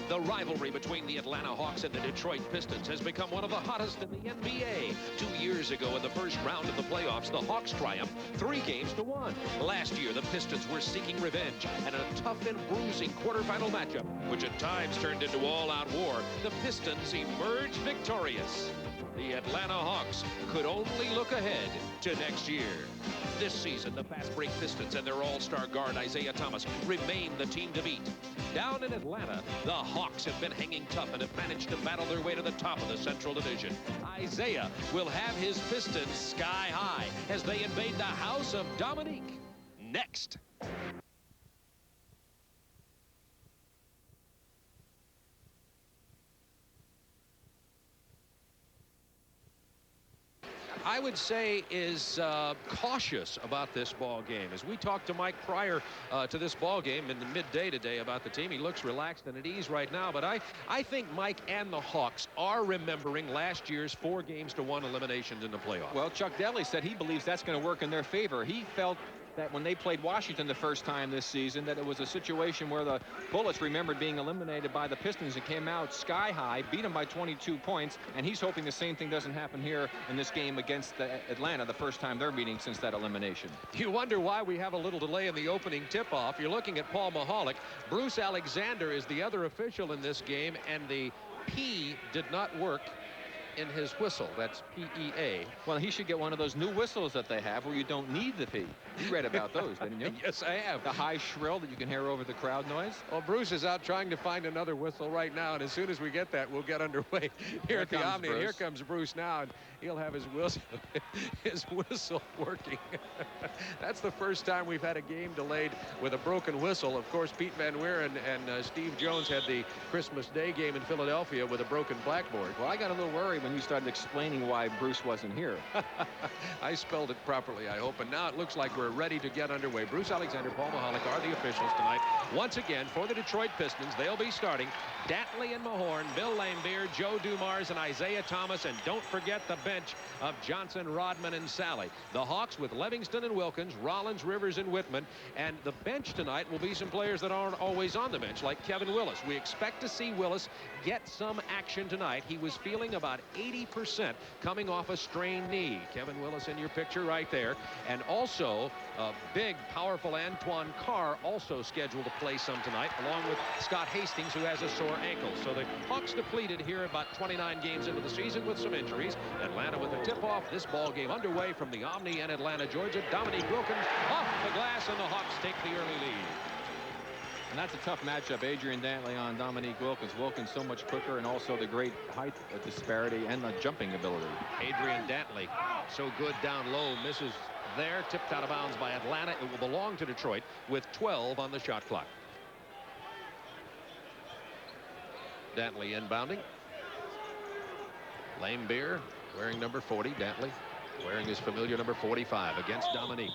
The rivalry between the Atlanta Hawks and the Detroit Pistons has become one of the hottest in the NBA. 2 years ago in the first round of the playoffs, the Hawks triumphed 3-1. Last year, the Pistons were seeking revenge, and in a tough and bruising quarterfinal matchup, which at times turned into all-out war, the Pistons emerged victorious. The Atlanta Hawks could only look ahead to next year. This season, the fast-break Pistons and their all-star guard Isiah Thomas remain the team to beat. Down in Atlanta, the Hawks have been hanging tough and have managed to battle their way to the top of the Central Division. Isiah will have his Pistons sky high as they invade the house of Dominique. Next. I would say is cautious about this ball game. As we talked to Mike prior to this ball game in the midday today about the team, he looks relaxed and at ease right now. But I think Mike and the Hawks are remembering last year's 4-1 eliminations in the playoffs. Well, Chuck Daly said he believes that's going to work in their favor. He felt that when they played Washington the first time this season, that it was a situation where the Bullets remembered being eliminated by the Pistons and came out sky high, beat them by 22 points, and he's hoping the same thing doesn't happen here in this game against Atlanta, the first time they're meeting since that elimination. You wonder why we have a little delay in the opening tip-off. You're looking at Paul Mahalik. Bruce Alexander is the other official in this game, and the P did not work in his whistle. That's P-E-A. Well, he should get one of those new whistles that they have where you don't need the P. You read about those, didn't you? Yes, I have. The high shrill that you can hear over the crowd noise. Well, Bruce is out trying to find another whistle right now, and as soon as we get that, we'll get underway here at the Omni. Here comes Bruce now, and he'll have his whistle working. That's the first time we've had a game delayed with a broken whistle. Of course, Pete Van Weeren and Steve Jones had the Christmas Day game in Philadelphia with a broken blackboard. Well, I got a little worried when you started explaining why Bruce wasn't here. I spelled it properly, I hope. And now it looks like we're ready to get underway. Bruce Alexander, Paul Mahalik are the officials tonight. Once again, for the Detroit Pistons, they'll be starting Dantley and Mahorn, Bill Laimbeer, Joe Dumars, and Isiah Thomas. And don't forget the bench of Johnson, Rodman, and Sally. The Hawks with Levingston and Wilkins, Rollins, Rivers, and Whitman. And the bench tonight will be some players that aren't always on the bench, like Kevin Willis. We expect to see Willis get some action tonight. He was feeling about 80% coming off a strained knee. Kevin Willis in your picture right there. And also big, powerful Antoine Carr also scheduled to play some tonight, along with Scott Hastings, who has a sore ankle. So the Hawks depleted here about 29 games into the season with some injuries. Atlanta with the tip-off. This ball game underway from the Omni in Atlanta, Georgia. Dominique Wilkins off the glass, and the Hawks take the early lead. And that's a tough matchup. Adrian Dantley on Dominique Wilkins. Wilkins so much quicker, and also the great height disparity and the jumping ability. Adrian Dantley so good down low, misses there, tipped out of bounds by Atlanta. It will belong to Detroit with 12 on the shot clock. Dantley inbounding. Laimbeer wearing number 40. Dantley wearing his familiar number 45 against Dominique.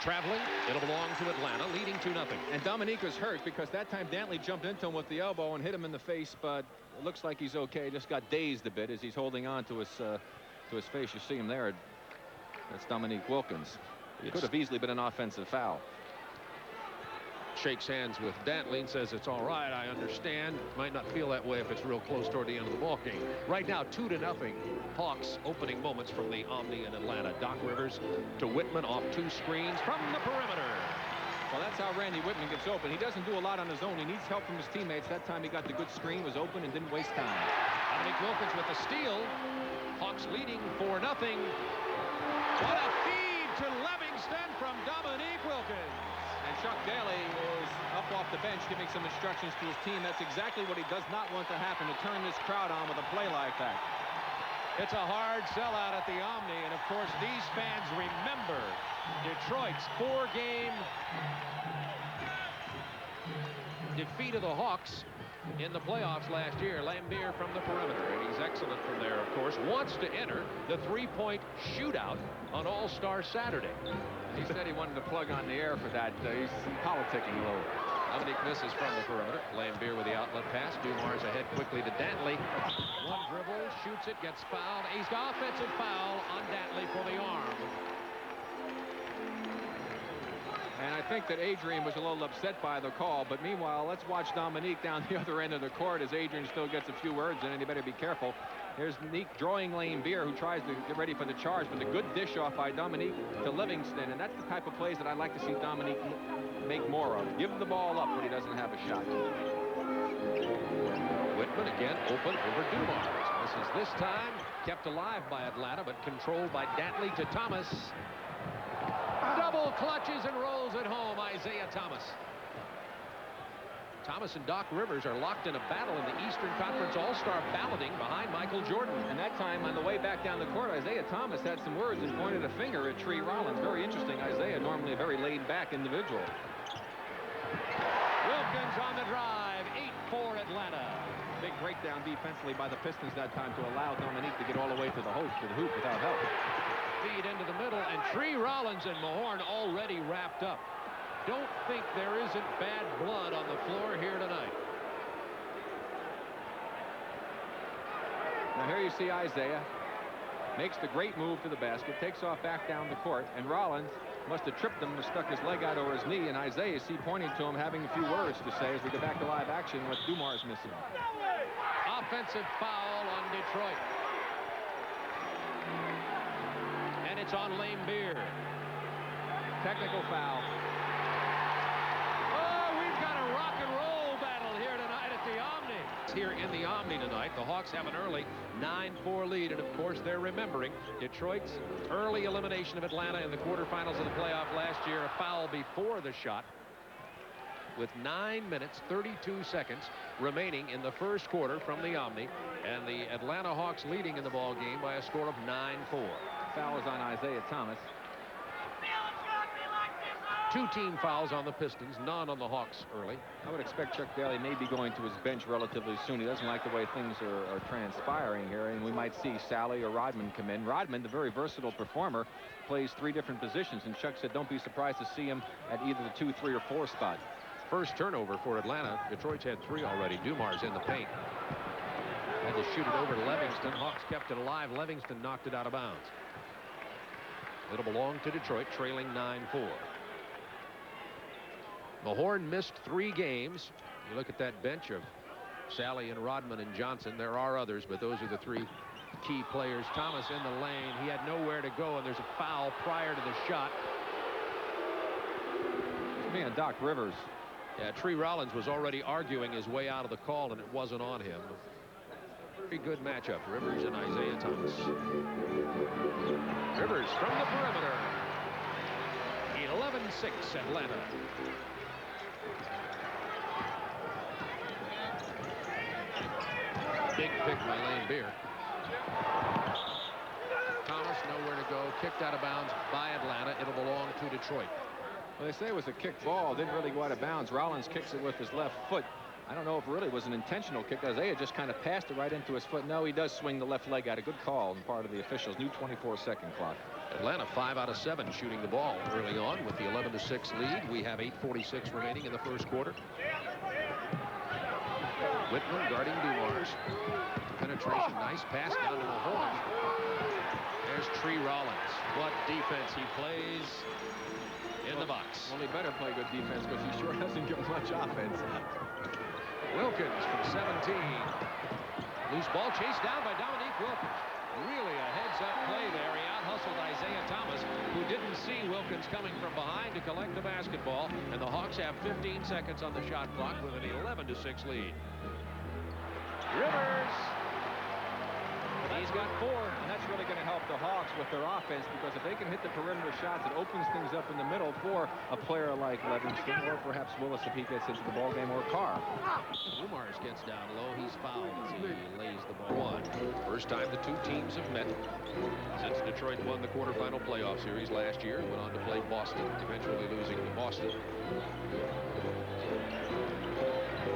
Traveling, it'll belong to Atlanta, leading 2-0. And Dominique was hurt because that time Dantley jumped into him with the elbow and hit him in the face, but it looks like he's okay. Just got dazed a bit as he's holding on to his face. You see him there. That's Dominique Wilkins. It could have easily been an offensive foul. Shakes hands with Dantley and says it's all right. I understand. Might not feel that way if it's real close toward the end of the ball game. Right now, 2-0. Hawks opening moments from the Omni in Atlanta. Doc Rivers to Whitman off 2 screens from the perimeter. Well, that's how Randy Whitman gets open. He doesn't do a lot on his own. He needs help from his teammates. That time he got the good screen, was open, and didn't waste time. Dominique Wilkins with the steal. Hawks leading 4-0. What a feed to Levingston from Dominique Wilkins. And Chuck Daly is up off the bench giving some instructions to his team. That's exactly what he does not want to happen, to turn this crowd on with a play like that. It's a hard sellout at the Omni, and of course these fans remember Detroit's 4-game defeat of the Hawks in the playoffs last year. Laimbeer from the perimeter, and he's excellent from there, of course. Wants to enter the 3-point shootout on All-Star Saturday. He said he wanted to plug on the air for that. He's politicking a little. Dominique misses from the perimeter. Laimbeer with the outlet pass. Dumars ahead quickly to Dantley. One dribble, shoots it, gets fouled. He's got offensive foul on Dantley for the arm. And And I think that Adrian was a little upset by the call. But meanwhile, let's watch Dominique down the other end of the court as Adrian still gets a few words in, and he better be careful. Here's Nick drawing lane Beer, who tries to get ready for the charge, but a good dish off by Dominique to Levingston. And that's the type of plays that I'd like to see Dominique make more of. Give him the ball up when he doesn't have a shot. Whitman again open over Dumars. This is this time kept alive by Atlanta, but controlled by Dantley to Thomas. Double clutches and rolls it home, Isiah Thomas. Thomas and Doc Rivers are locked in a battle in the Eastern Conference All-Star balloting behind Michael Jordan. And that time on the way back down the court, Isiah Thomas had some words and pointed a finger at Tree Rollins. Very interesting. Isiah, normally a very laid-back individual. Wilkins on the drive. 8-4 Atlanta. Big breakdown defensively by the Pistons that time to allow Dominique to get all the way to the hoop without help. Feed into the middle, and Tree Rollins and Mahorn already wrapped up. Don't think there isn't bad blood on the floor here tonight. Now here you see Isiah makes the great move to the basket, takes off back down the court, and Rollins must have tripped him and stuck his leg out over his knee, and Isiah, see pointing to him, having a few words to say as we get back to live action with Dumars missing. Offensive foul on Detroit. And it's on Lane Beer. Technical foul. Rock and roll battle here tonight at the Omni. Here in the Omni tonight, the Hawks have an early 9-4 lead, and of course they're remembering Detroit's early elimination of Atlanta in the quarterfinals of the playoff last year. A foul before the shot with 9 minutes 32 seconds remaining in the first quarter from the Omni, and the Atlanta Hawks leading in the ball game by a score of 9-4. Foul is on Isiah Thomas. 2 team fouls on the Pistons, none on the Hawks early. I would expect Chuck Daly may be going to his bench relatively soon. He doesn't like the way things are transpiring here, and we might see Sally or Rodman come in. Rodman, the very versatile performer, plays 3 different positions, and Chuck said don't be surprised to see him at either the 2, 3, or 4 spot. First turnover for Atlanta. Detroit's had 3 already. Dumars in the paint. Had to shoot it over to Levingston. Hawks kept it alive. Levingston knocked it out of bounds. It'll belong to Detroit, trailing 9-4. Mahorn missed 3 games. You look at that bench of Sally and Rodman and Johnson. There are others, but those are the 3 key players. Thomas in the lane. He had nowhere to go, and there's a foul prior to the shot. Man, Doc Rivers. Yeah, Tree Rollins was already arguing his way out of the call, and it wasn't on him. Very good matchup, Rivers and Isiah Thomas. Rivers from the perimeter. 11-6 Atlanta. Big pick by Lane Beer. Thomas nowhere to go. Kicked out of bounds by Atlanta. It'll belong to Detroit. Well, they say it was a kick ball. Didn't really go out of bounds. Rollins kicks it with his left foot. I don't know if it really was an intentional kick. Isiah just kind of passed it right into his foot. No, he does swing the left leg out. A good call on part of the officials. New 24-second clock. Atlanta 5 out of 7 shooting the ball early on with the 11-6 lead. We have 8:46 remaining in the first quarter. Whitman guarding Dumars. Penetration, nice pass down to Mahorn. There's Tree Rollins. What defense he plays in the box. Well, he better play good defense because he sure doesn't give much offense. Wilkins from 17. Loose ball chased down by Dominique Wilkins. Really a heads-up play there. He out-hustled Isiah Thomas, who didn't see Wilkins coming from behind to collect the basketball. And the Hawks have 15 seconds on the shot clock with an 11-6 lead. Rivers. He's got 4, and that's really going to help the Hawks with their offense, because if they can hit the perimeter shots, it opens things up in the middle for a player like Levingston, or perhaps Willis if he gets into the ballgame, or Carr. Dumars gets down low. He's fouled as he lays the ball. First time the 2 teams have met since Detroit won the quarterfinal playoff series last year. Went on to play Boston, eventually losing to Boston.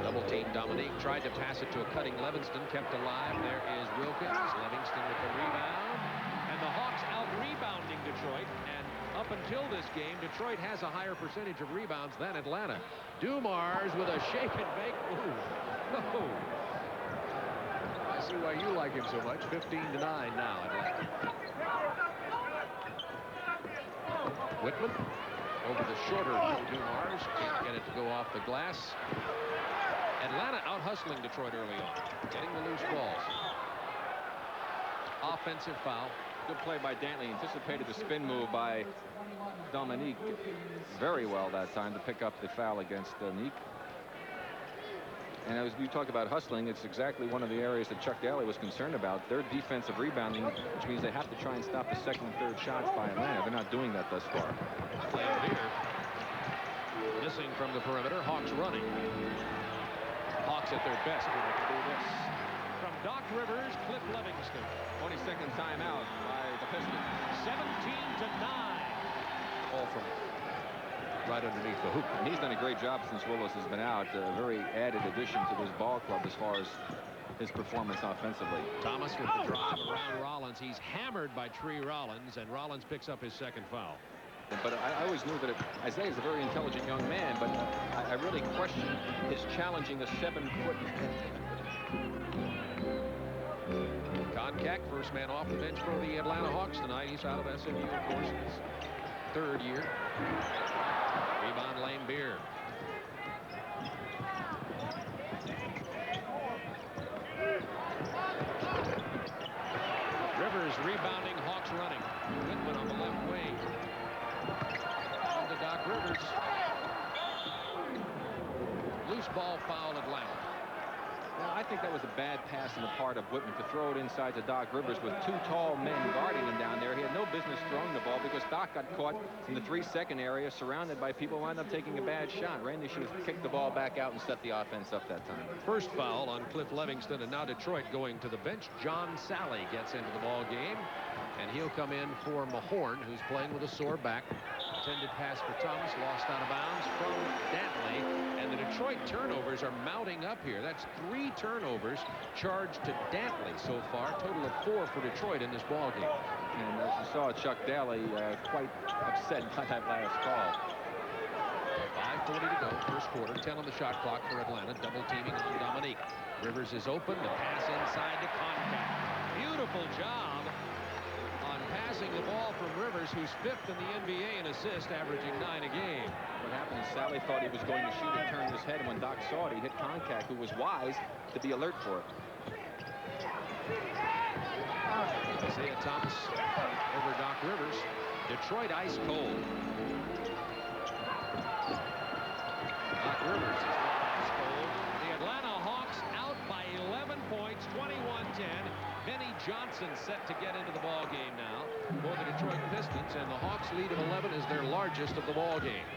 Double team Dominique tried to pass it to a cutting Levingston, kept alive. There is Wilkins. Levingston with the rebound, and the Hawks out rebounding Detroit. And up until this game, Detroit has a higher percentage of rebounds than Atlanta. Dumars with a shake and bake move. Oh. I see why you like him so much. 15-9 now, Atlanta. Whitman over the shorter Dumars. Can't get it to go off the glass. Atlanta out hustling Detroit early on, getting the loose balls. Offensive foul. Good play by Dantley. Anticipated the spin move by Dominique very well that time to pick up the foul against Nick. And as you talk about hustling, it's exactly one of the areas that Chuck Daly was concerned about. Their defensive rebounding, which means they have to try and stop the second and third shots by Atlanta. They're not doing that thus far. Lambier missing from the perimeter. Hawks running. Hawks at their best when they can do this. From Doc Rivers, Cliff Levingston. 22nd timeout by the Pistons. 17-9. All from right underneath the hoop. And he's done a great job since Willis has been out. A very added addition to this ball club as far as his performance offensively. Thomas with the drive around Rollins. He's hammered by Tree Rollins, and Rollins picks up his second foul. But I always knew that Isaiah is a very intelligent young man, but I really question his challenging a 7-foot. Konkak, first man off the bench for the Atlanta Hawks tonight. He's out of SMU, of course, in his third year. Rebound, Lambier. Rivers rebounding, Hawks running. Whitman on the left wing. On to Doc Rivers. Loose ball foul, Atlanta. Well, I think that was a bad pass on the part of Whitman to throw it inside to Doc Rivers with two tall men guarding him down there. He had no business throwing the ball because Doc got caught in the 3-second area, surrounded by people, wound up taking a bad shot. Randy should have kicked the ball back out and set the offense up that time. First foul on Cliff Levingston, and now Detroit going to the bench. John Sally gets into the ball game, and he'll come in for Mahorn, who's playing with a sore back. Intended pass for Thomas, lost out of bounds from Dantley. And the Detroit turnovers are mounting up here. That's 3 turnovers charged to Dantley so far. Total of 4 for Detroit in this ball game. And as you saw, Chuck Daly quite upset by that last call. 5:40 to go, first quarter. 10 on the shot clock for Atlanta. Double teaming on Dominique. Rivers is open. The pass inside to Konkak. Beautiful job on passing the ball from Rivers, who's 5th in the NBA in assists, averaging 9 a game. What happened is Sally thought he was going to shoot and turned his head, and when Doc saw it, he hit Konkak, who was wise to be alert for it. Isiah Thomas over Doc Rivers. Detroit ice cold. Doc Rivers is not ice cold. The Atlanta Hawks out by 11 points, 21-10. Benny Johnson set to get into the ball game now for the Detroit Pistons, and the Hawks lead of 11 is their largest of the ball game.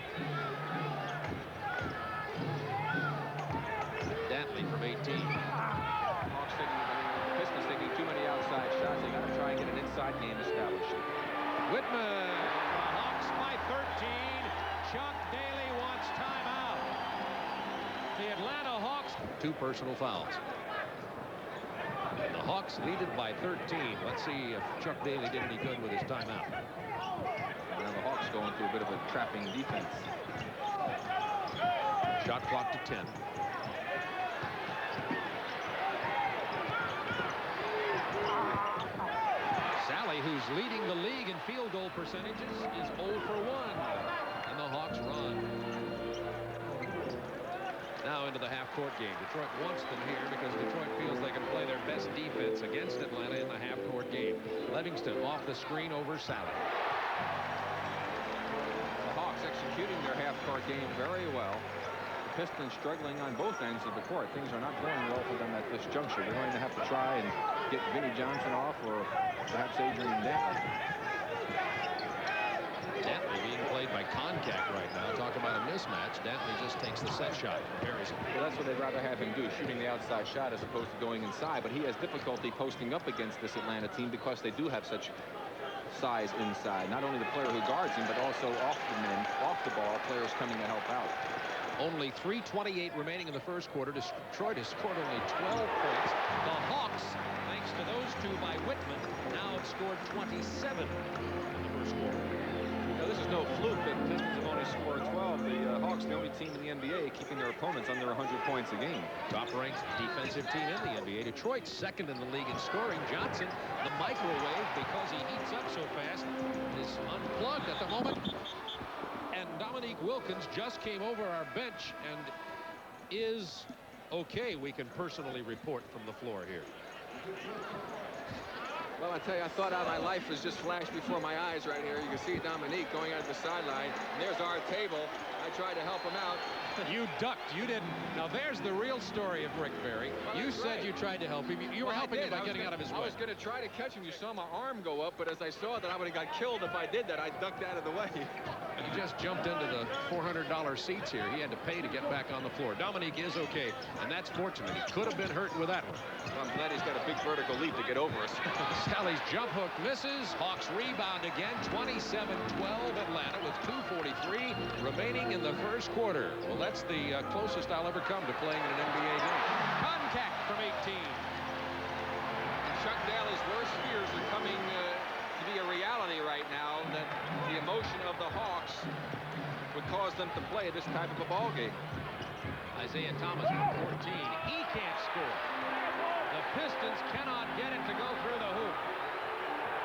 Dantley from 18. Hawks Pistons taking too many outside shots. They got to try and get an inside game established. Whitman. The Hawks by 13. Chuck Daly wants timeout. The Atlanta Hawks. 2 personal fouls. The Hawks lead it by 13. Let's see if Chuck Daly did any good with his timeout. Now the Hawks going through a bit of a trapping defense. Shot clock to 10. Sally, who's leading the league in field goal percentages, is 0 for 1. And the Hawks run. Now into the half-court game. Detroit wants them here because Detroit feels they can play their best defense against Atlanta in the half-court game. Livingston off the screen over Sally. The Hawks executing their half-court game very well. The Pistons struggling on both ends of the court. Things are not going well for them at this juncture. They're going to have to try and get Vinnie Johnson off, or perhaps Adrian Dantley. Dantley being played by Konkak right now. Talk about a mismatch. Dantley just takes the set shot and parries it. Well, that's what they'd rather have him do, shooting the outside shot as opposed to going inside. But he has difficulty posting up against this Atlanta team because they do have such size inside. Not only the player who guards him, but also off the ball, players coming to help out. Only 3:28 remaining in the first quarter. Detroit has scored only 12 points. The Hawks, thanks to those 2 by Whitman, now have scored 27 in the first quarter. Now, this is no fluke that the Pistons have only scored 12. The Hawks, the only team in the NBA keeping their opponents under 100 points a game. Top-ranked defensive team in the NBA. Detroit second in the league in scoring. Johnson, the microwave, because he heats up so fast, is unplugged at the moment. And Dominique Wilkins just came over our bench and is okay, we can personally report from the floor here. Well, I tell you, I thought my life was just flashed before my eyes right here. You can see Dominique going out to the sideline. And there's our table. I tried to help him out. You ducked. You didn't. Now, there's the real story of Rick Barry. Well, you said you tried to help him. You were helping him by getting out of his way. I was going to try to catch him. You saw my arm go up, but as I saw that I would have got killed if I did that, I ducked out of the way. He just jumped into the $400 seats here. He had to pay to get back on the floor. Dominique is okay, and that's fortunate. He could have been hurt with that one. Well, I'm glad he's got a big vertical leap to get over us. Sally's jump hook misses. Hawks rebound again. 27-12 Atlanta with 2:43 remaining in the first quarter. Well, that's the closest I'll ever come to playing in an NBA game. Contact from 18. Chuck Daly's worst fears are coming to be a reality right now, that the emotion of the Hawks would cause them to play this type of a ball game. Isiah Thomas from 14. He can't score. The Pistons cannot get it to go through the hoop.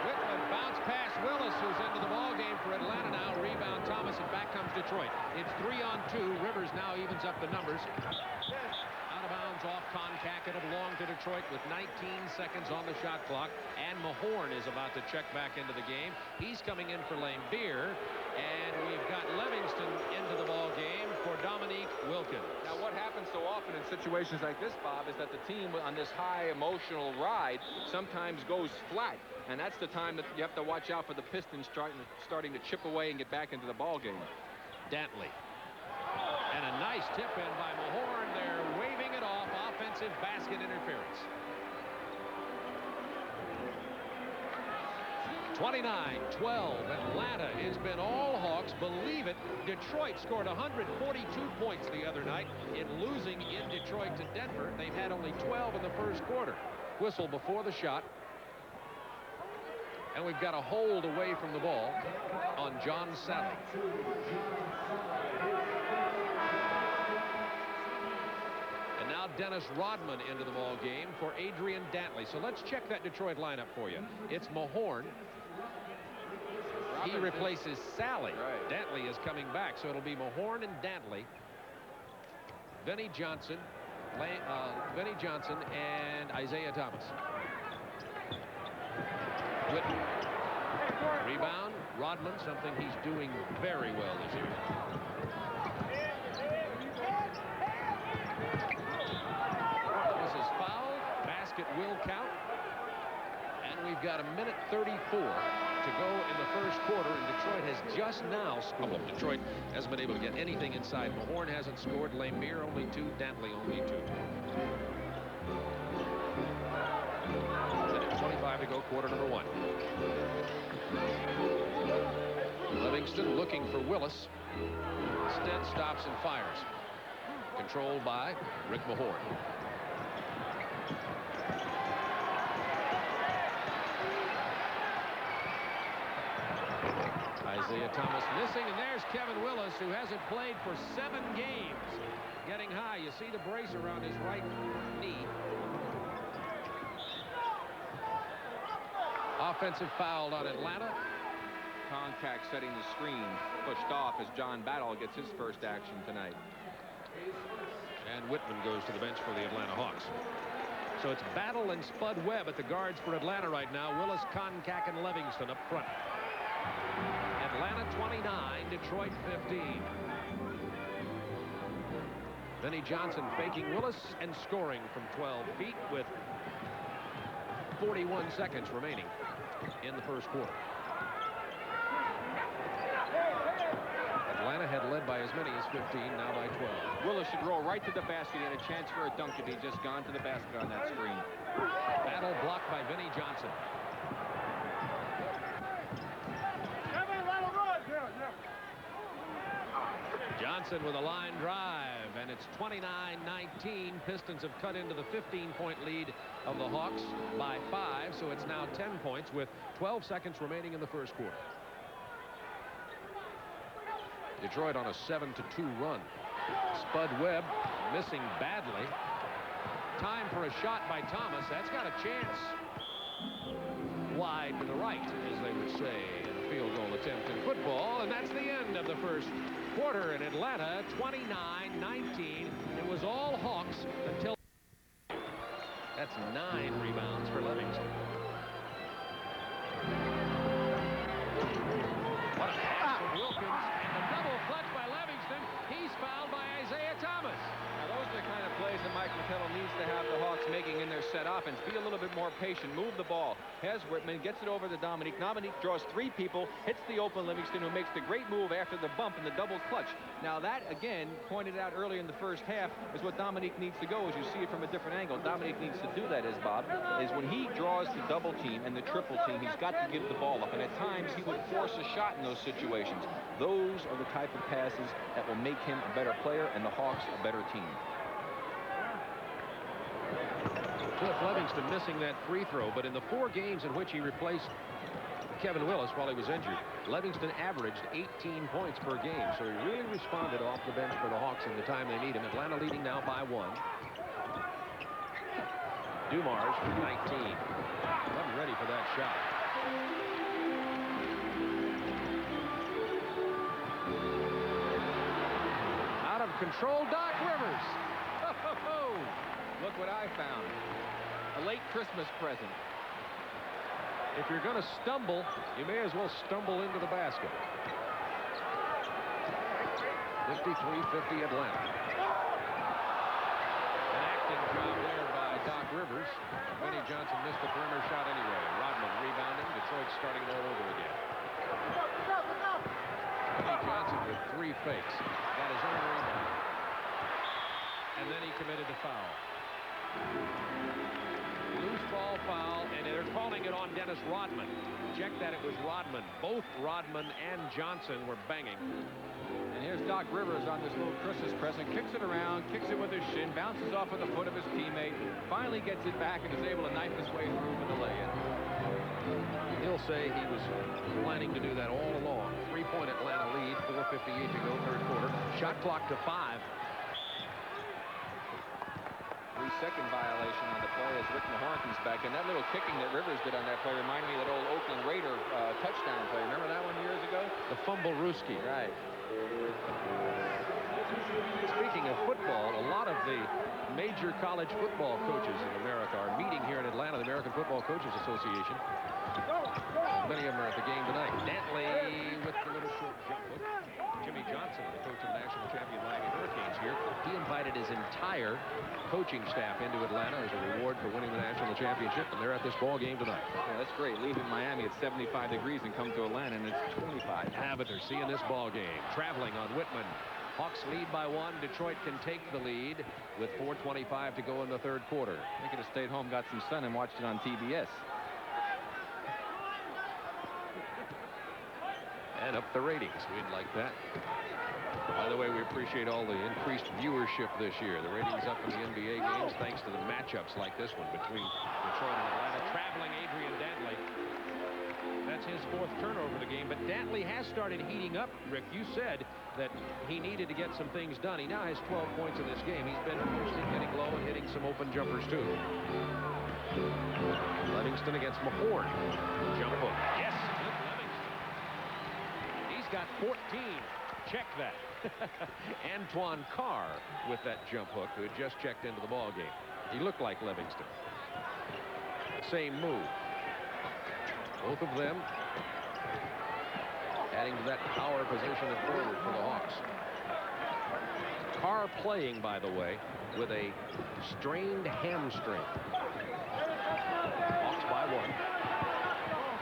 Whitman bounce past Willis, who's into the ball game for Atlanta now. Rebound Thomas, and back comes Detroit. It's 3-on-2. Rivers now evens up the numbers. Out of bounds off contact. It'll belong to Detroit with 19 seconds on the shot clock. And Mahorn is about to check back into the game. He's coming in for Lane Beer. And we've got Levingston into the ball game for Dominique Wilkins. Now, what happens so often in situations like this, Bob, is that the team on this high emotional ride sometimes goes flat. And that's the time that you have to watch out for the Pistons starting to chip away and get back into the ball game. Dantley. And a nice tip in by Mahorn. They're waving it off. Offensive basket interference. 29-12. Atlanta has been all Hawks. Believe it. Detroit scored 142 points the other night in losing in Detroit to Denver. They've had only 12 in the first quarter. Whistle before the shot. And we've got a hold away from the ball on John Sally. And now Dennis Rodman into the ball game for Adrian Dantley. So let's check that Detroit lineup for you. It's Mahorn. He replaces Sally. Right. Dantley is coming back, so it'll be Mahorn and Dantley. Vinnie Johnson, and Isiah Thomas. Whitman. Rebound. Rodman, something he's doing very well this year. Thomas is fouled. Basket will count. And we've got 1:34 to go in the first quarter, and Detroit has just now scored. Detroit hasn't been able to get anything inside. Mahorn hasn't scored. Lemire only 2. Dantley only 2. 1:25 to go, quarter number 1. Levingston looking for Willis. Instead stops and fires. Controlled by Rick Mahorn. Isiah Thomas missing, and there's Kevin Willis, who hasn't played for 7 games. Getting high. You see the brace around his right knee. Offensive foul on Atlanta. Contact setting the screen pushed off as John Battle gets his first action tonight. And Whitman goes to the bench for the Atlanta Hawks. So it's Battle and Spud Webb at the guards for Atlanta right now. Willis, Concack, and Levingston up front. Atlanta 29, Detroit 15. Vinnie Johnson faking Willis and scoring from 12 feet with 41 seconds remaining in the first quarter. Atlanta had led by as many as 15, now by 12. Willis should roll right to the basket. He had a chance for a dunk if he'd just gone to the basket on that screen. Battle blocked by Vinnie Johnson. Johnson with a line drive, and it's 29-19. Pistons have cut into the 15-point lead of the Hawks by 5, so it's now 10 points with 12 seconds remaining in the first quarter. Detroit on a 7-2 run. Spud Webb missing badly. Time for a shot by Thomas. That's got a chance. Wide to the right, as they would say. field goal attempt in football, and that's the end of the first quarter in Atlanta, 29-19. It was all Hawks until... That's 9 rebounds for Levingston. What a pass from Wilkins, and a double clutch by Livingston. He's fouled by Isiah Thomas. Now, those are the kind of plays that Mike Fratello needs to have the Hawks making in their set offense. Be a little bit more patient. Move the ball. Has Whitman, gets it over to Dominique. Dominique draws 3 people, hits the open Livingston, who makes the great move after the bump and the double clutch. Now, that, again, pointed out earlier in the first half, is what Dominique needs to go, as you see it from a different angle. Dominique needs to do that, as Bob, is when he draws the double team and the triple team, he's got to give the ball up. And at times, he would force a shot in those situations. Those are the type of passes that will make him a better player and the Hawks a better team. Cliff Livingston missing that free throw, but in the 4 games in which he replaced Kevin Willis while he was injured, Livingston averaged 18 points per game, so he really responded off the bench for the Hawks in the time they need him. Atlanta leading now by 1. Dumars from 19. Wasn't ready for that shot. Out of control, Doc Rivers. Look what I found. A late Christmas present. If you're going to stumble, you may as well stumble into the basket. 53-50 Atlanta. An acting job there by Doc Rivers. Benny Johnson missed the perimeter shot anyway. Rodman rebounding. Detroit starting all over again. Benny Johnson with 3 fakes. Got his own rebound. And then he committed a foul. Loose ball foul, and they're calling it on Dennis Rodman. Check that, it was Rodman. Both Rodman and Johnson were banging. And here's Doc Rivers on this little Christmas present. Kicks it around, kicks it with his shin, bounces off of the foot of his teammate, finally gets it back and is able to knife his way through with the lay-in. He'll say he was planning to do that all along. 3-point Atlanta lead, 4:58 to go, third quarter. Shot clock to 5. 3-second violation on the play as Rick Mahorn comes back. And that little kicking that Rivers did on that play reminded me of that old Oakland Raider touchdown play. Remember that one years ago? The fumble Ruski. Right. Speaking of football, a lot of the major college football coaches in America are meeting here in Atlanta, the American Football Coaches Association. Many of them are at the game tonight. Dantley with the little short jump hook. Jimmy Johnson, the coach of the national champion Miami Hurricanes here. He invited his entire coaching staff into Atlanta as a reward for winning the national championship, and they're at this ball game tonight. Yeah, that's great. Leaving Miami at 75 degrees and come to Atlanta and it's 25. Yeah, but they're seeing this ball game. Traveling on Whitman. Hawks lead by 1. Detroit can take the lead with 4:25 to go in the third quarter. They could have stayed home, got some sun, and watched it on TBS. And up the ratings. We'd like that. By the way, we appreciate all the increased viewership this year. The ratings up in the NBA games thanks to the matchups like this one between Detroit and Atlanta. Traveling Adrian Dantley. That's his 4th turnover of the game. But Dantley has started heating up, Rick. You said that he needed to get some things done. He now has 12 points in this game. He's been mostly getting low and hitting some open jumpers, too. Livingston against Mahorn. Jump hook. Yes, good Livingston. He's got 14. Check that. Antoine Carr with that jump hook, who had just checked into the ball game. He looked like Livingston. Same move. Both of them adding to that power position at forward for the Hawks. Carr playing, by the way, with a strained hamstring. Hawks by 1.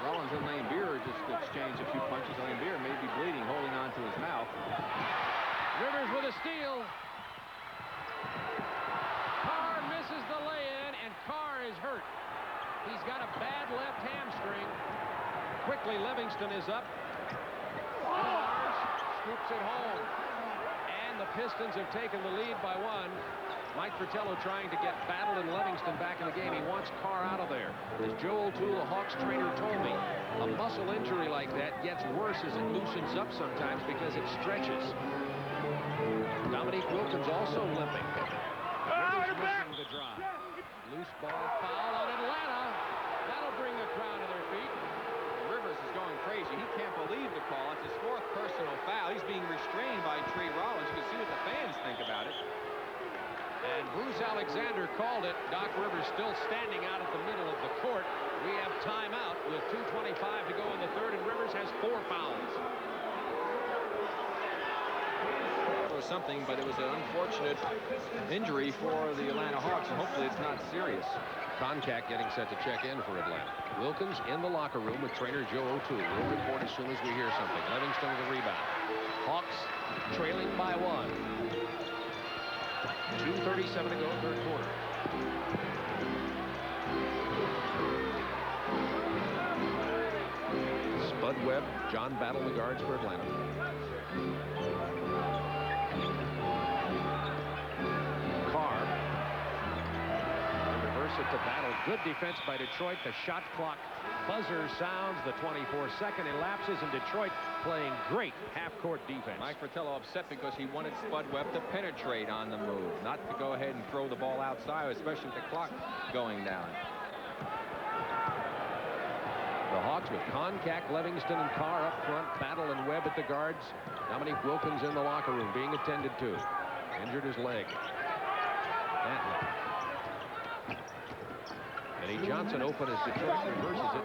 Rollins and Lane Beer just exchanged a few punches. Lane Beer may be bleeding, holding on to his mouth. Rivers with a steal. Carr misses the lay-in, and Carr is hurt. He's got a bad left hamstring. Quickly, Livingston is up. Dumars scoops it home. And the Pistons have taken the lead by 1. Mike Fratello trying to get Battle and Livingston back in the game. He wants Carr out of there. As Joe O'Toole, the Hawks trainer, told me, a muscle injury like that gets worse as it loosens up sometimes because it stretches. Dominique Wilkins also limping. Rivers missing the drive. Loose ball foul on Atlanta. That'll bring the crowd to their feet. Rivers is going crazy. He can't believe called it. Doc Rivers still standing out at the middle of the court. We have timeout with 2:25 to go in the third, and Rivers has 4 fouls. Or something, but it was an unfortunate injury for the Atlanta Hawks, and hopefully it's not serious. Contact getting set to check in for Atlanta. Wilkins in the locker room with trainer Joe O'Toole. We'll report as soon as we hear something. Levingston with a rebound. Hawks trailing by 1. 2:37 to go, third quarter. Spud Webb, John Battle, the guards for Atlanta. It to Battle. Good defense by Detroit. The shot clock buzzer sounds. The 24-second elapses, and Detroit playing great half-court defense. Mike Fratello upset because he wanted Spud Webb to penetrate on the move, not to go ahead and throw the ball outside, especially with the clock going down. The Hawks with Concac, Levingston, and Carr up front. Battle and Webb at the guards. Dominique Wilkins in the locker room being attended to. Injured his leg. Dantley. Eddie Johnson open as Detroit reverses it.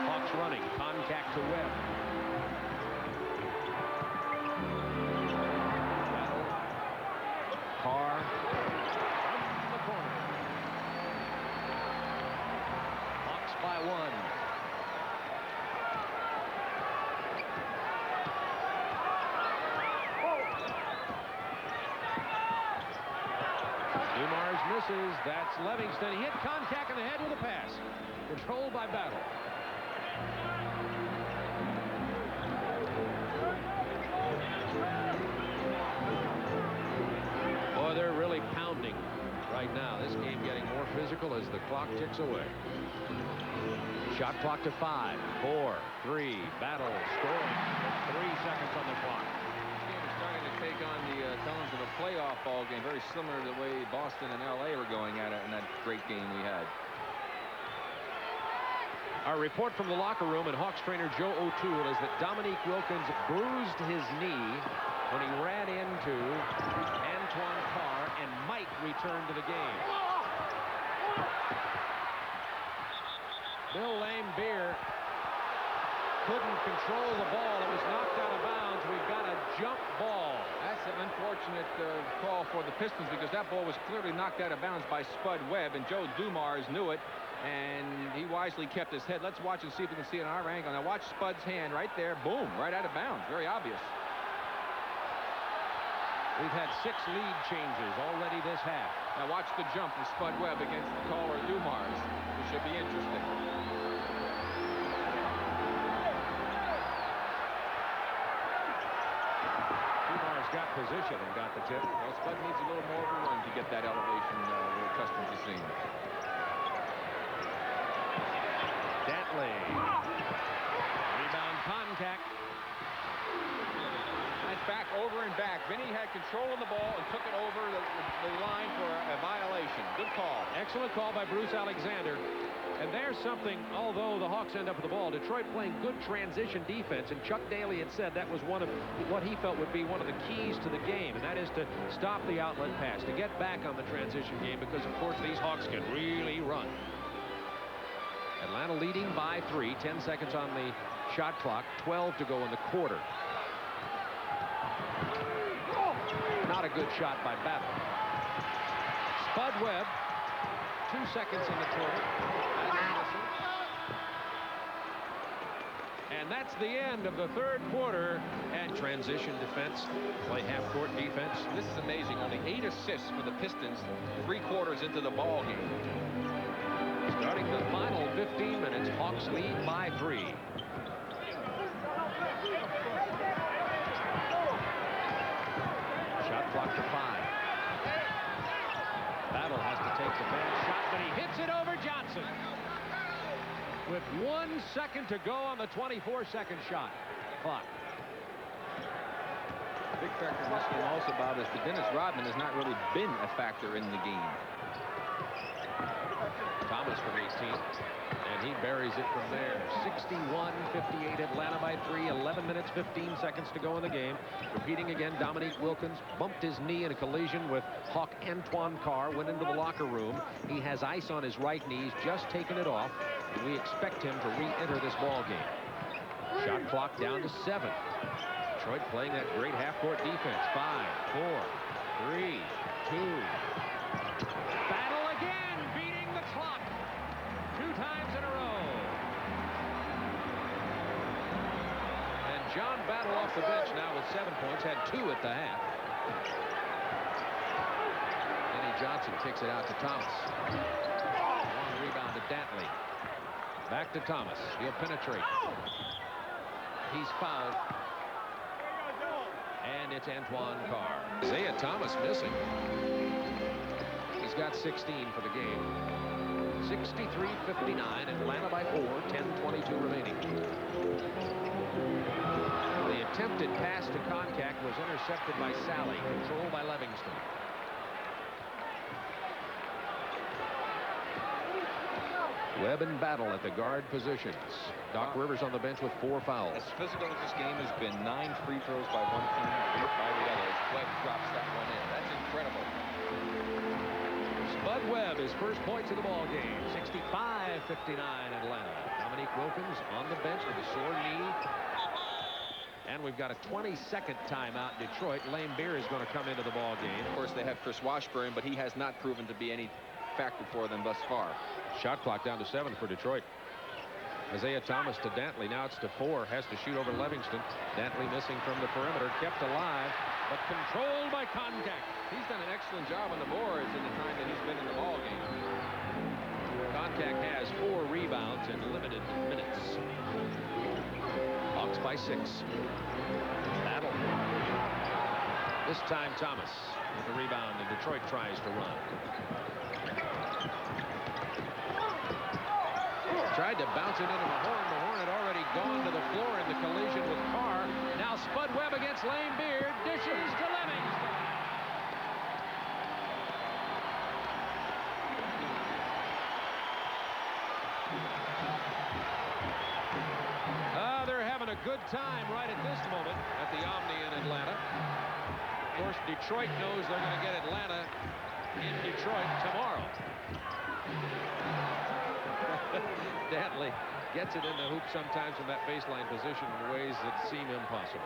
Hawks running. Contact to Webb. Battle. Carr. From the corner. Hawks by 1. Dumars misses. That's Levingston. He hit Contact in the head with a pass. Controlled by Battle. Boy, they're really pounding right now. This game getting more physical as the clock ticks away. Shot clock to 5, 4, 3. Battle scoring. 3 seconds on the clock. Starting to take on the tones of a playoff ball game, very similar to the way Boston and LA were going at it in that great game we had. Our report from the locker room and Hawks trainer Joe O'Toole is that Dominique Wilkins bruised his knee when he ran into Antoine Carr and might return to the game. Bill Laimbeer couldn't control the ball. It was knocked out of bounds. We've got a jump ball. That's an unfortunate call for the Pistons because that ball was clearly knocked out of bounds by Spud Webb, and Joe Dumars knew it, and he wisely kept his head. Let's watch and see if we can see it on our angle. Now watch Spud's hand right there. Boom, right out of bounds. Very obvious. We've had 6 lead changes already this half. Now watch the jump from Spud Webb against the caller Dumars. It should be interesting. Got position and got the tip. Well, Spud needs a little more of a run to get that elevation we're accustomed to seeing. Dantley. Rebound Contact. That's back, over and back. Vinny had control of the ball and took it over the line for a violation. Good call. Excellent call by Bruce Alexander. And there's something, although the Hawks end up with the ball, Detroit playing good transition defense, and Chuck Daly had said that was one of what he felt would be one of the keys to the game, and that is to stop the outlet pass, to get back on the transition game, because, of course, these Hawks can really run. Atlanta leading by 3, 10 seconds on the shot clock, 12 to go in the quarter. Not a good shot by Battle. Spud Webb, 2 seconds in the quarter. And that's the end of the third quarter. And transition defense, play half-court defense. This is amazing. Only 8 assists for the Pistons 3 quarters into the ball game. Starting the final 15 minutes, Hawks lead by 3. Shot clock to 5. Battle has to take the bad shot, but he hits it over Johnson. With 1 second to go on the 24-second shot clock. Big factor in this game also, Bob, is that Dennis Rodman has not really been a factor in the game. Thomas from 18. And he buries it from there. 61-58, Atlanta by 3. 11 minutes, 15 seconds to go in the game. Repeating again, Dominique Wilkins bumped his knee in a collision with Hawk Antoine Carr. Went into the locker room. He has ice on his right knee. He's just taken it off. And we expect him to re-enter this ball game. Shot clock down to 7. Detroit playing that great half-court defense. 5, 4, 3, 2. Battle again, beating the clock 2 times in a row. And John Battle off the bench now with 7 points. Had 2 at the half. Benny Johnson kicks it out to Thomas. Long rebound to Dantley. Back to Thomas. He'll penetrate. He's fouled. And it's Antoine Carr. Isiah Thomas missing. He's got 16 for the game. 63-59. Atlanta by 4. 10:22 remaining. The attempted pass to Koncak was intercepted by Sally. Controlled by Levingston. Webb and Battle at the guard positions. Doc Rivers on the bench with 4 fouls. As physical as this game has been, 9 free throws by one team, 8 by the others. Webb drops that one in. That's incredible. Spud Webb, his first points of the ball game. 65-59 Atlanta. Dominique Wilkins on the bench with a sore knee. And we've got a 20-second timeout in Detroit. Lane Beer is going to come into the ball game. Of course, they have Chris Washburn, but he has not proven to be any factor for them thus far. Shot clock down to 7 for Detroit. Isiah Thomas to Dantley. Now it's to 4. Has to shoot over Levingston. Dantley missing from the perimeter. Kept alive, but controlled by Koncak. He's done an excellent job on the boards in the time that he's been in the ball game. Koncak has 4 rebounds in limited minutes. Hawks by 6. Battle. This time Thomas with the rebound, and Detroit tries to run. Tried to bounce it into Mahorn. Mahorn had already gone to the floor in the collision with Carr. Now Spud Webb against Lane Beard. Dishes to Levingston. They're having a good time right at this moment at the Omni in Atlanta. Of course, Detroit knows they're going to get Atlanta in Detroit tomorrow. Dantley gets it in the hoop sometimes from that baseline position in ways that seem impossible.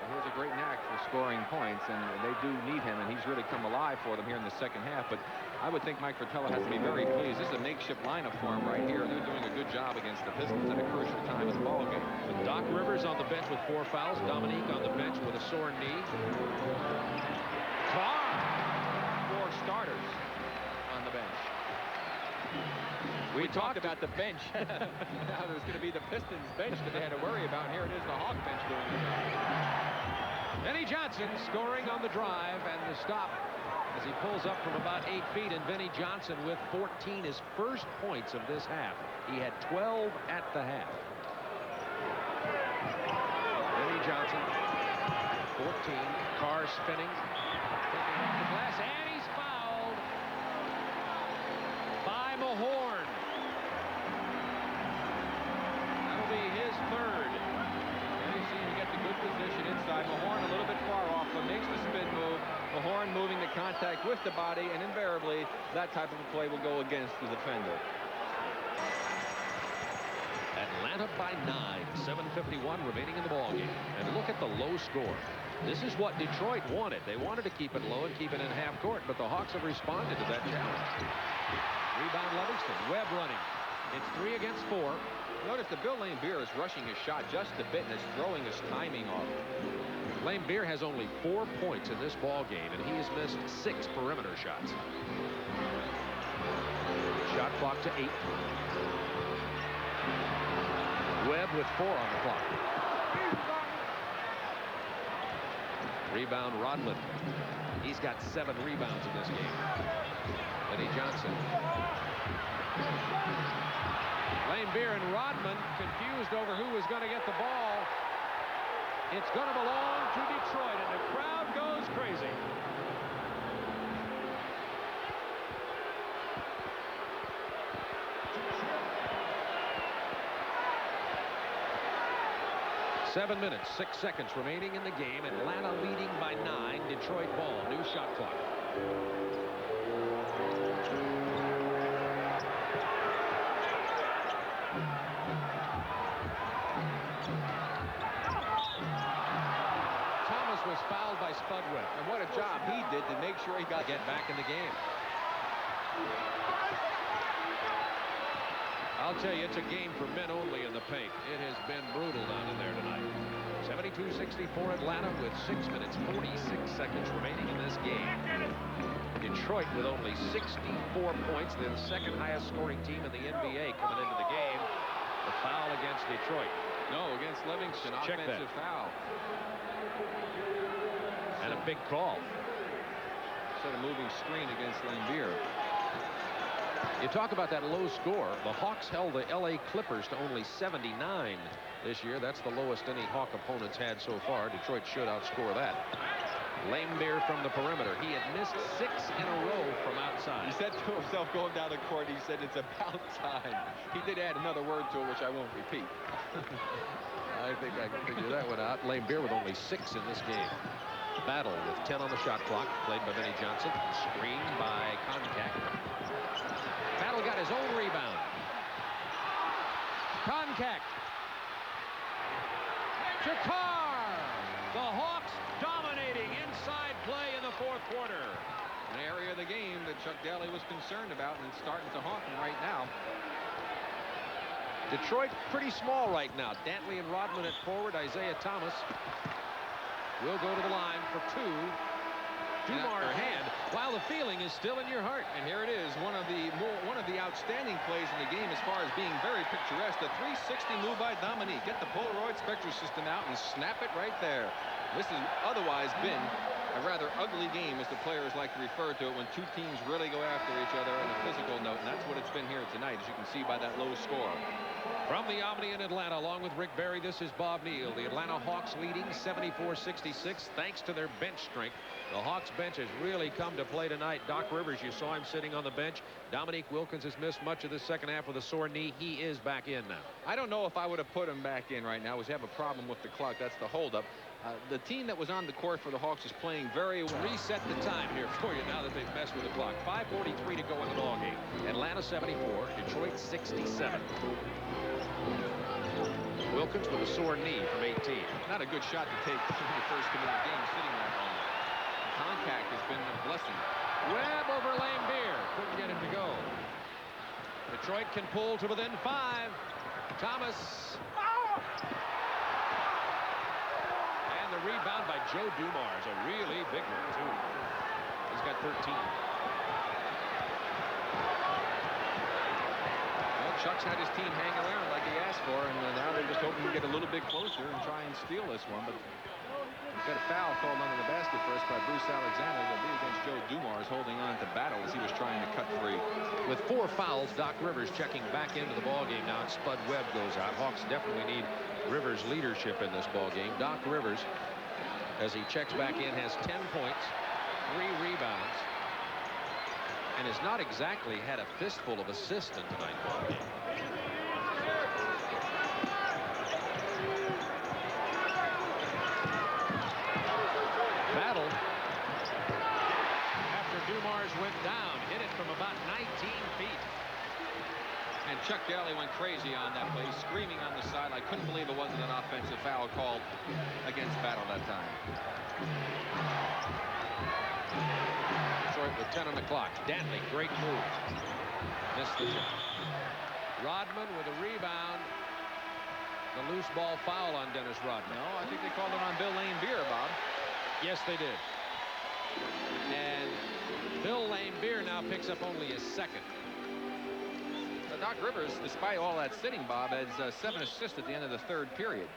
He has a great knack for scoring points, and they do need him, and he's really come alive for them here in the second half. But I would think Mike Fratello has to be very pleased. This is a makeshift lineup for him right here. They're doing a good job against the Pistons at a crucial time in the ball game. With Doc Rivers on the bench with 4 fouls. Dominique on the bench with a sore knee. Carr, 4 starters on the bench. We talked about the bench. Now there's going to be the Pistons bench that they had to worry about. Here it is, the Hawk bench doing it. Benny Johnson scoring on the drive and the stop as he pulls up from about 8 feet. And Benny Johnson with 14, his first points of this half. He had 12 at the half. Benny Johnson, 14. Carr spinning. Taking off the glass, and he's fouled by Mahorn. His third. And you see him get the good position inside. Mahorn a little bit far off, but makes the spin move. Mahorn moving to contact with the body, and invariably that type of a play will go against the defender. Atlanta by 9. 7:51 remaining in the ball game. And look at the low score. This is what Detroit wanted. They wanted to keep it low and keep it in half court, but the Hawks have responded to that challenge. Rebound Levingston. Webb running. It's 3 against 4. Notice that Bill Lane Beer is rushing his shot just a bit and is throwing his timing off. Lane Beer has only 4 points in this ball game, and he has missed 6 perimeter shots. Shot clock to 8. Webb with 4 on the clock. Rebound Rodman. He's got 7 rebounds in this game. Benny Johnson. Lane Beer and Rodman confused over who was going to get the ball. It's going to belong to Detroit, and the crowd goes crazy. 7 minutes, 6 seconds remaining in the game. Atlanta leading by 9. Detroit ball. New shot clock. Thomas was fouled by Spud Webb. And what a job he did to make sure he got Get back in the game. I'll tell you, it's a game for men only in the paint. It has been brutal down in there tonight. 72-64 Atlanta with 6 minutes, 46 seconds remaining in this game. Detroit with only 64 points, the second highest scoring team in the NBA coming into the game. The foul against Detroit. No, against Levingston. Check Offensive foul. And a big call. Set a moving screen against Lambier. You talk about that low score. The Hawks held the LA Clippers to only 79 this year. That's the lowest any Hawk opponents had so far. Detroit should outscore that. Lambier from the perimeter. He had missed 6 in a row from outside. He said to himself going down the court, he said it's about time. He did add another word to it, which I won't repeat. I think I can figure that one out. Lambier with only 6 in this game. Battle with 10 on the shot clock, played by Vinnie Johnson. Screened by Contact. Battle got his own rebound. Contact. Jakar. The Hawks dominating inside play in the fourth quarter. An area of the game that Chuck Daly was concerned about, and it's starting to haunt him right now. Detroit pretty small right now. Dantley and Rodman at forward. Isiah Thomas will go to the line for 2. Dumars hand, while the feeling is still in your heart. And here it is, one of the outstanding plays in the game as far as being very picturesque. The 360 move by Dominique. Get the Polaroid spectral system out and snap it right there. This has otherwise been a rather ugly game, as the players like to refer to it, when two teams really go after each other on a physical note, and that's what it's been here tonight, as you can see by that low score. From the Omni in Atlanta, along with Rick Barry, this is Bob Neal. The Atlanta Hawks leading 74-66 thanks to their bench strength. The Hawks bench has really come to play tonight. Doc Rivers, you saw him sitting on the bench. Dominique Wilkins has missed much of the second half with a sore knee. He is back in now. I don't know if I would have put him back in right now. We have a problem with the clock. That's the holdup. The team that was on the court for the Hawks is playing very well. Reset the time here for you now that they've messed with the clock. 5:43 to go in the ballgame. Atlanta 74, Detroit 67. Wilkins with a sore knee from 18. Not a good shot to take in the first minute of the game sitting that long. Contact has been a blessing. Webb over Lambier. Couldn't get him to go. Detroit can pull to within 5. Thomas. And the rebound by Joe Dumars. A really big one, too. He's got 13. Chuck's had his team hang around like he asked for, and now they're just hoping to get a little bit closer and try and steal this one. But he's got a foul called under the basket first by Bruce Alexander. It'll be against Joe Dumars, holding on to Battle as he was trying to cut free. With 4 fouls, Doc Rivers checking back into the ballgame now, and Spud Webb goes out. Hawks definitely need Rivers' leadership in this ballgame. Doc Rivers, as he checks back in, has 10 points, 3 rebounds, and has not exactly had a fistful of assists in tonight's ballgame. Battle, after Dumars went down, hit it from about 19 feet. And Chuck Daly went crazy on that play, screaming on the side. I couldn't believe it wasn't an offensive foul called against Battle that time. With 10 on the clock. Dantley, great move. Missed the shot. Rodman with a rebound. The loose ball foul on Dennis Rodman. No, I think they called it on Bill Lambier, Bob. Yes, they did. And Bill Lambier now picks up only his second. Doc Rivers, despite all that sitting, Bob, has 7 assists at the end of the third period.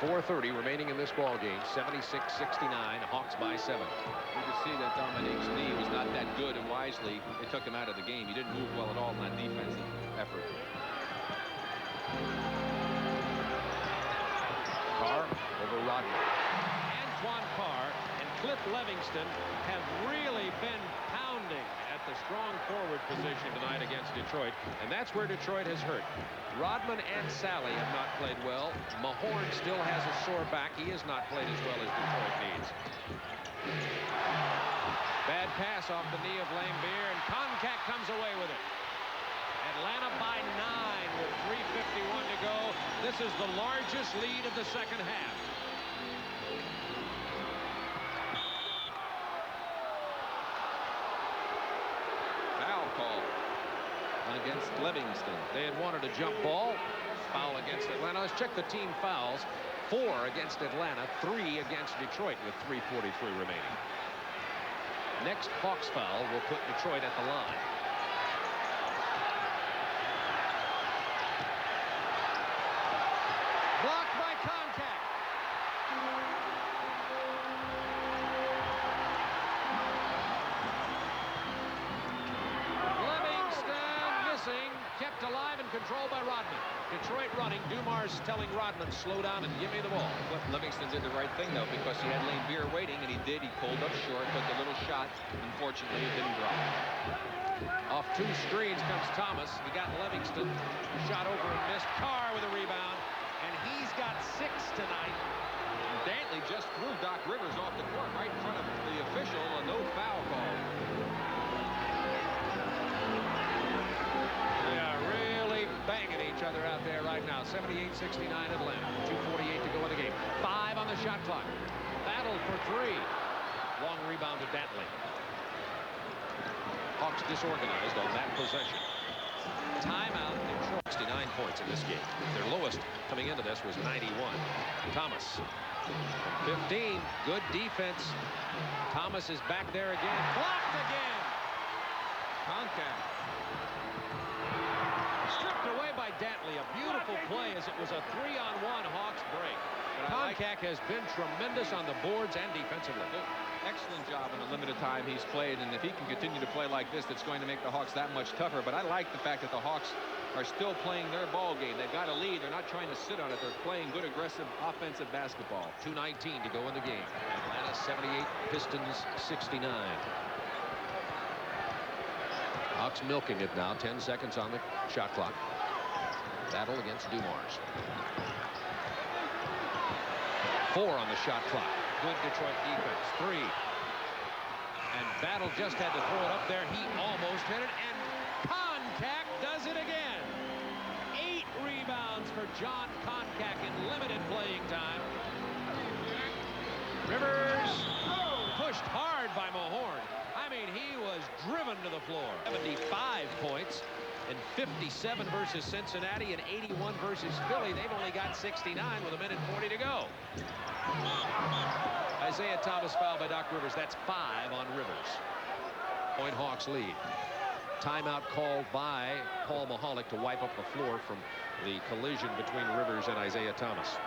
.430 remaining in this ball game. 76-69. Hawks by 7. You can see that Dominique's knee was not that good, and wisely they took him out of the game. He didn't move well at all in that defensive effort. Carr over Rodman. Antoine Carr and Cliff Levingston have really been pounding at the strong forward position tonight against Detroit, and that's where Detroit has hurt. Rodman and Sally have not played well. Mahorn still has a sore back. He has not played as well as Detroit needs. Bad pass off the knee of Lambeer, and Koncak comes away with it. Atlanta by 9 with 3:51 to go. This is the largest lead of the second half. Foul call against Levingston. They had wanted a jump ball. Foul against Atlanta. Let's check the team fouls. 4 against Atlanta, 3 against Detroit with 3:43 remaining. Next Hawks foul will put Detroit at the line. Blocked by Koncak. Levingston missing, kept alive and controlled by Rodman. Detroit running. Dumars telling Rodman, slow down and give me the ball. But Levingston did the right thing, though, because he had Lambeer waiting, and he did. He pulled up short, took a little shot. Unfortunately, it didn't drop. Off 2 screens comes Thomas. He got Levingston. Shot over and missed. Carr with a rebound. And he's got 6 tonight. Dantley just threw Doc Rivers off the court right in front of the official. A no foul call. They are really banging each other out there right now. 78-69 Atlanta. 2:48 to go in the game. 5 on the shot clock. Battle for 3. Long rebound to Dantley. Hawks disorganized on that possession. Timeout. Detroit. 69 points in this game. Their lowest coming into this was 91. Thomas. 15. Good defense. Thomas is back there again. Blocked again. Koncak. Stripped away by Dantley. A beautiful play as it was a 3-on-1 Hawks break. Koncak has been tremendous on the boards and defensively. Excellent job in the limited time he's played, and if he can continue to play like this, that's going to make the Hawks that much tougher. But I like the fact that the Hawks are still playing their ball game. They've got a lead. They're not trying to sit on it. They're playing good, aggressive, offensive basketball. 2:19 to go in the game. Atlanta 78, Pistons 69. Hawks milking it now. 10 seconds on the shot clock. Battle against Dumars. 4 on the shot clock. Good Detroit defense. 3. And Battle just had to throw it up there. He almost hit it. And Koncak does it again. 8 rebounds for John Koncak in limited playing time. Rivers pushed hard by Mahorn. I mean, he was driven to the floor. 75 points and 57 versus Cincinnati and 81 versus Philly. They've only got 69 with 1:40 to go. Isiah Thomas fouled by Doc Rivers. That's 5 on Rivers. Point Hawks lead. Timeout called by Paul Mahalik to wipe up the floor from the collision between Rivers and Isiah Thomas.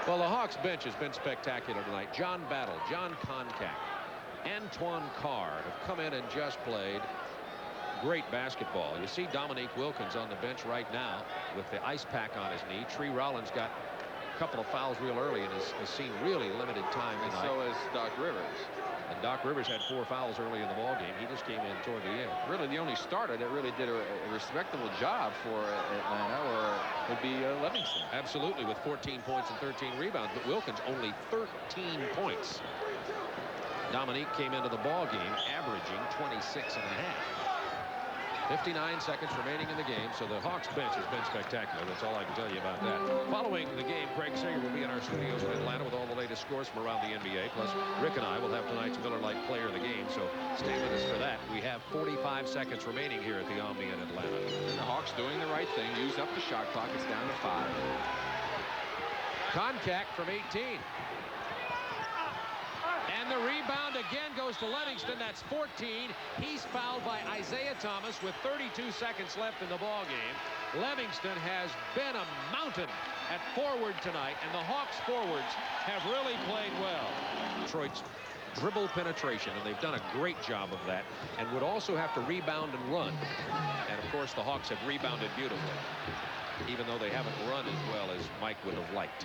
Well, the Hawks bench has been spectacular tonight. John Battle, John Koncak, Antoine Carr have come in and just played great basketball. You see Dominique Wilkins on the bench right now with the ice pack on his knee. Tree Rollins got a couple of fouls real early and has seen really limited time tonight. And so has Doc Rivers. And Doc Rivers had 4 fouls early in the ball game. He just came in toward the end. Really, the only starter that really did a respectable job for Atlanta would be Levingston. Absolutely, with 14 points and 13 rebounds. But Wilkins only 13 points. Dominique came into the ball game averaging 26 and a half. 59 seconds remaining in the game, so the Hawks bench has been spectacular. That's all I can tell you about that. Following the game, Craig Sager will be in our studios in Atlanta with all the latest scores from around the NBA. Plus, Rick and I will have tonight's Miller Lite Player of the Game, so stay with us for that. We have 45 seconds remaining here at the Omni in Atlanta. And the Hawks doing the right thing. Use up the shot clock. It's down to 5. Koncak from 18. And the rebound again goes to Levingston. That's 14. He's fouled by Isiah Thomas with 32 seconds left in the ball game. Levingston has been a mountain at forward tonight, and the Hawks forwards have really played well. Detroit's dribble penetration, and they've done a great job of that, and would also have to rebound and run. And of course, the Hawks have rebounded beautifully. even though they haven't run as well as Mike would have liked.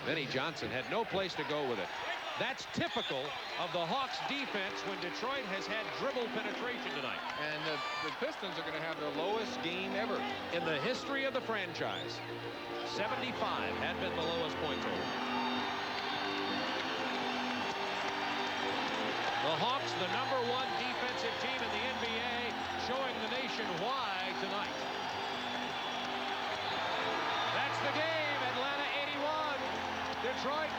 Vinnie Johnson had no place to go with it. That's typical of the Hawks defense when Detroit has had dribble penetration tonight. And the Pistons are going to have their lowest game ever in the history of the franchise. 75 had been the lowest point total. The Hawks, the #1 defensive team in the NBA, showing the nation why tonight. That's the game. Atlanta 81. Detroit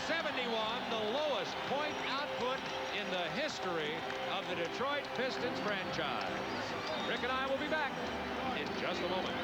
71, the lowest point output in the history of the Detroit Pistons franchise. Rick and I will be back in just a moment.